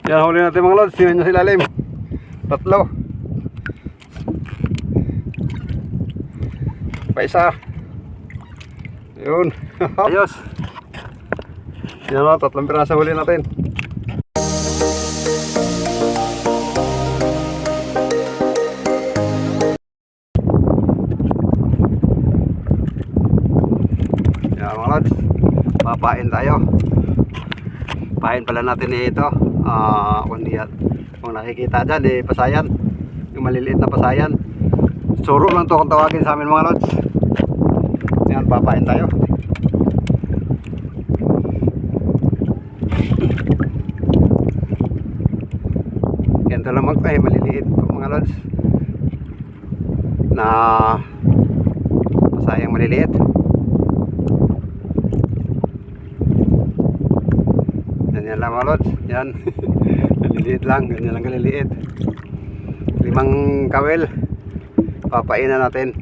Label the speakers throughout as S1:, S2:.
S1: Yan, huli natin mga lods. Tingnan nyo sa ilalim. Tatlo. Pa isa. Yun. Ayos. Yan o, tatlong pirasa huli natin. Yan mga lods. Papain tayo. Pain pala natin ito. Kung nakikita dyan, pasayan. Yung maliliit na pasayan. Suro lang to kung tawagin sa amin mga lods. Yan, papain tayo. Ganito lang maliliit mga lods. Na pasayang maliliit. Yan lang mga lods. Yan. Maliliit lang. Ganyan lang kaliliit. 5 kawil. Papainan natin.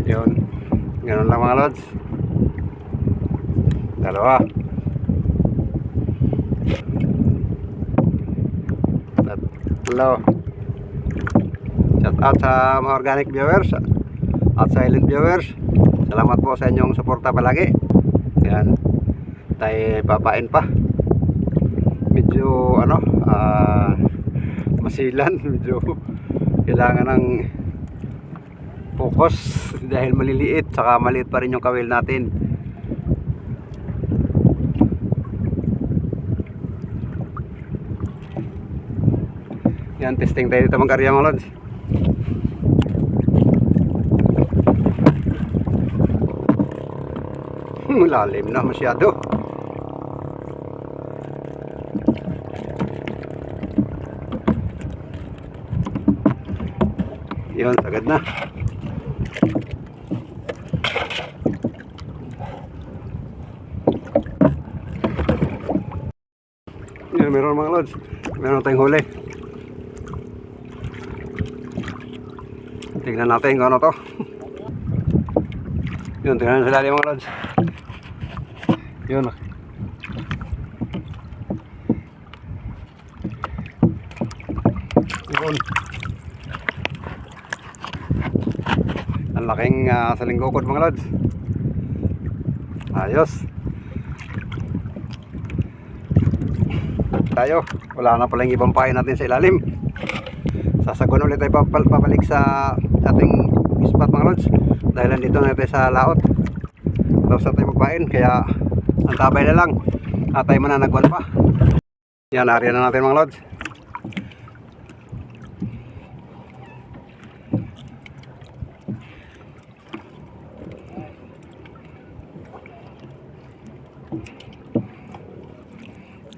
S1: Yun. Ganun lang mga lods. Dalawa. Tatlo. Shout out sa mga organic viewers at silent viewers. Salamat po sa inyong suporta palagi. Yan. Tayo papain pa. Medyo masilan. Medyo kailangan ng focus dahil maliliit. Saka maliit pa rin yung kawil natin. Yan, testing tayo dito mga karya mga lods. Malalim na masyado. Yun, sagad na. Yun, meron mga lods. Meron tayong huli. Tingnan natin kung ano to. Yun, tingnan sa lalim mga lods. Yun. Yun. Ang laking salinggokod mga lods. Ayos. Tayo. Wala na palang ibang pain natin sa ilalim. Sasagon ulit tayo papalik sa ating spot mga lods. Dahil nandito na tayo sa laot. Tapos na tayo magpain. Kaya ang tabay na lang. Tayo mananagwan pa. Yan, area na natin mga lods.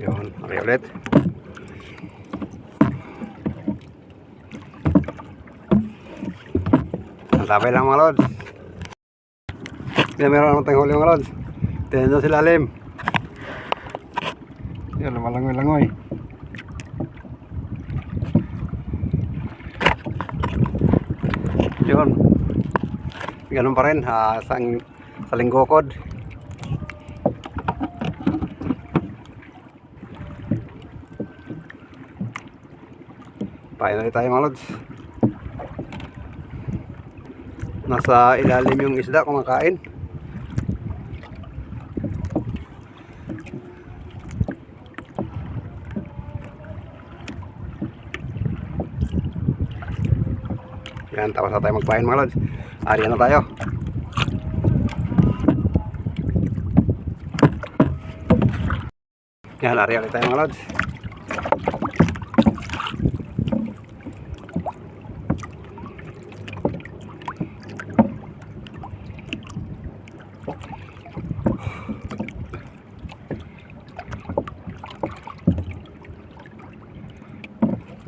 S1: Yun, area ulit. Ang tabay lang mga lods. Yan, meron naman tayong huli mga lods. Tignan nyo sila lalim. Yan, lumalangoy-langoy. Yun. Ganun pa rin. Salinggokod. Pain ulit tayo mga lods. Nasa ilalim yung isda kumakain. Yan, tapos na tayo magpain mga lods. Area na tayo. Yan, area ulit tayo mga lods.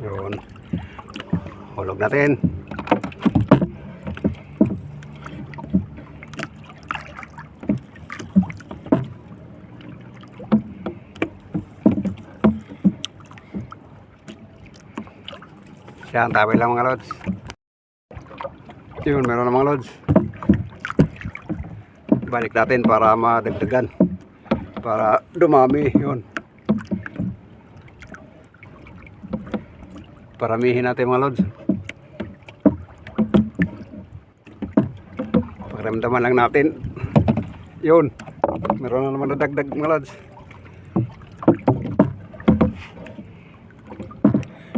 S1: Yun. Hulog natin. Yan, tabay lang mga lods. Yun, meron na mga lods. Balik natin para madagdagan. Para dumami yun. Paramihin natin mga lods. Pakiramdaman lang natin. Yun. Meron na naman nadagdag mga lods.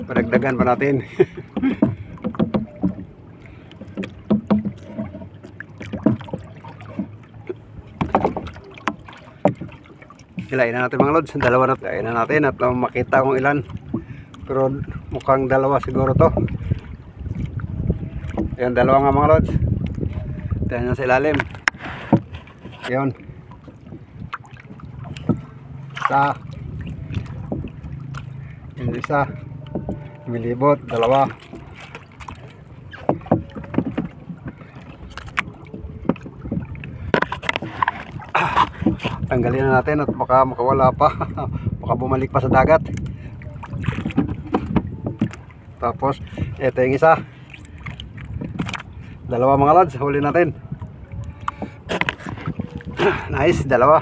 S1: Padagdagan pa natin. Hilain na natin mga lods. Dalawa na. Hilain na natin at makita kung ilan. Pero mukhang dalawa siguro to. Ayan, dalawa nga mga lods. Tignan nyo sa ilalim. Ayan. Isa. Yung isa. Milibot. Dalawa. Tanggalin na natin at baka makawala pa. Baka bumalik pa sa dagat. Tapos ito yung isa. Dalawa mga lods. Huli natin. Nice. Dalawa.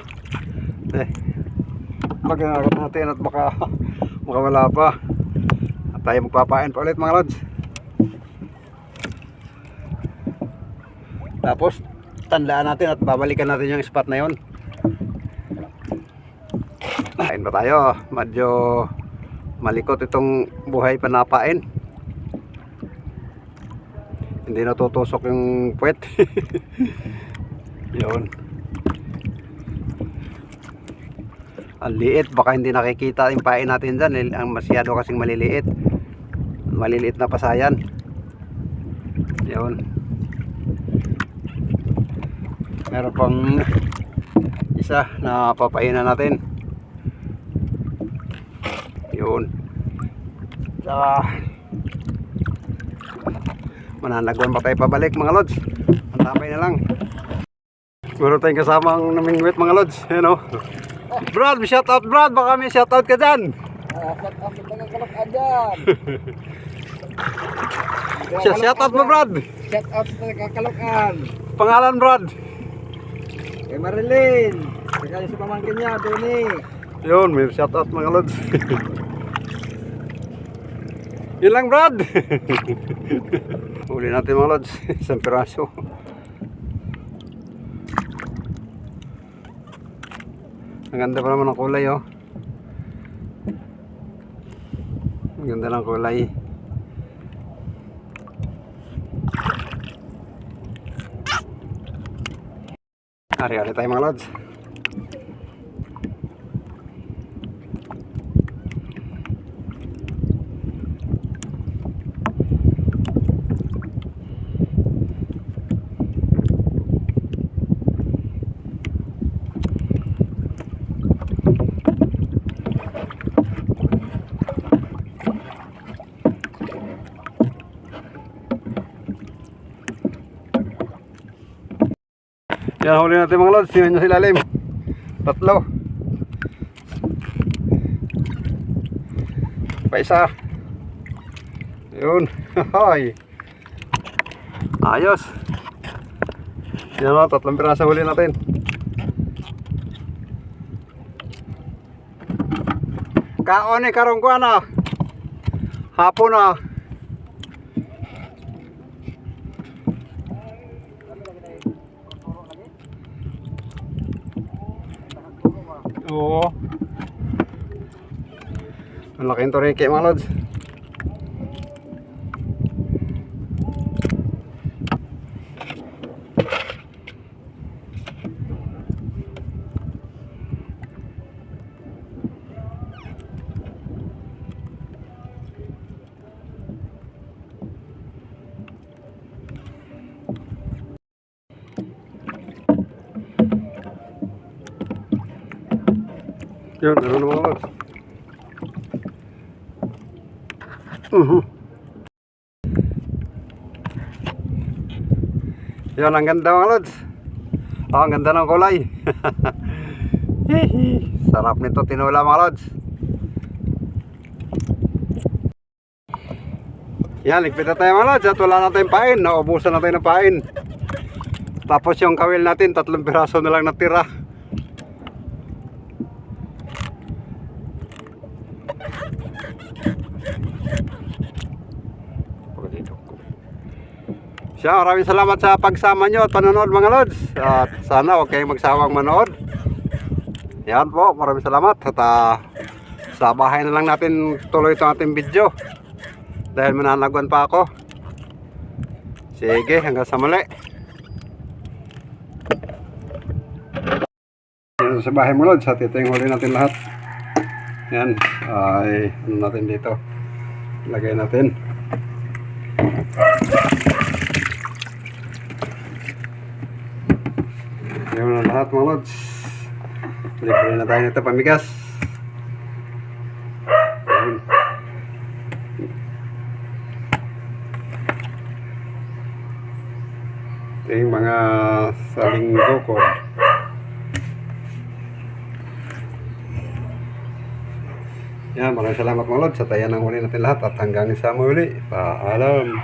S1: Pag-agat natin at baka makawala pa. At tayo magpapain pa ulit mga lods. Tapos tandaan natin at babalikan natin yung spot na yon. Kain pa tayo. Medyo malikot itong buhay panapain. Hindi natutusok yung puwet. Yun. Ang liit. Baka hindi nakikita yung pain natin dyan. Ang masyado kasing maliliit. Maliliit na pasayan. Yun. Meron pang isa na papainan natin. Yun. Mananagwan pa tayo pabalik mga lods. Antapay na lang. Meron tayong kasamang namingwit mga lods. Ayan o. Brad, shout out Brad. Baka may shout out ka dyan.
S2: Shout out sa taga-Caloocan dyan.
S1: Shout out mo Brad.
S2: Shout out sa taga-Caloocan.
S1: Pangalan Brad.
S2: Kay Marilyn. Kaya sa pamangkin niya, Tony.
S1: Yun, may shout out mga lods. Yun lang Brad. Uli natin mga lods. Isang piraso. Ang ganda pa naman ng kulay oh. Ang ganda ng kulay. Ari-ari tayo mga lods. Yan, huli natin mga lods. Tingnan nyo sa ilalim. Tatlo. Pa isa. Yun. Hoy. Ayos. Yan o, tatlong pirasa huli natin. Kaon eh, karong kuha na. Hapon na. Oo. Ang laking torike mga lods. Yun, ano naman lods. Yun, ang ganda mga lods. Oh, ang ganda ng kulay. Sarap nito tinula mga lods. Yan, ligpit na tayo mga lods. At wala na tayong pain. Naubusan na tayo ng pain. Tapos yung kawil natin, 3 piraso na lang natira. Siya, maraming salamat sa pagsama nyo at panonood mga lods. At sana huwag kayong magsawang manood. Yan po, maraming salamat. At sa bahay na lang natin tuloy itong ating video. Dahil mananaguan pa ako. Sige, hanggang sa muli. Yan sa bahay mo lods. At ito yung huli natin lahat. Yan, ay ano natin dito. Lagay natin. Yan na lahat mga lods. Libre na tayo nito pamigas. Yan. Ito yung mga salinggo ko. Yan, maraming salamat mga lods. At ayan ang huli natin lahat. At hanggang sa muli. Paalam.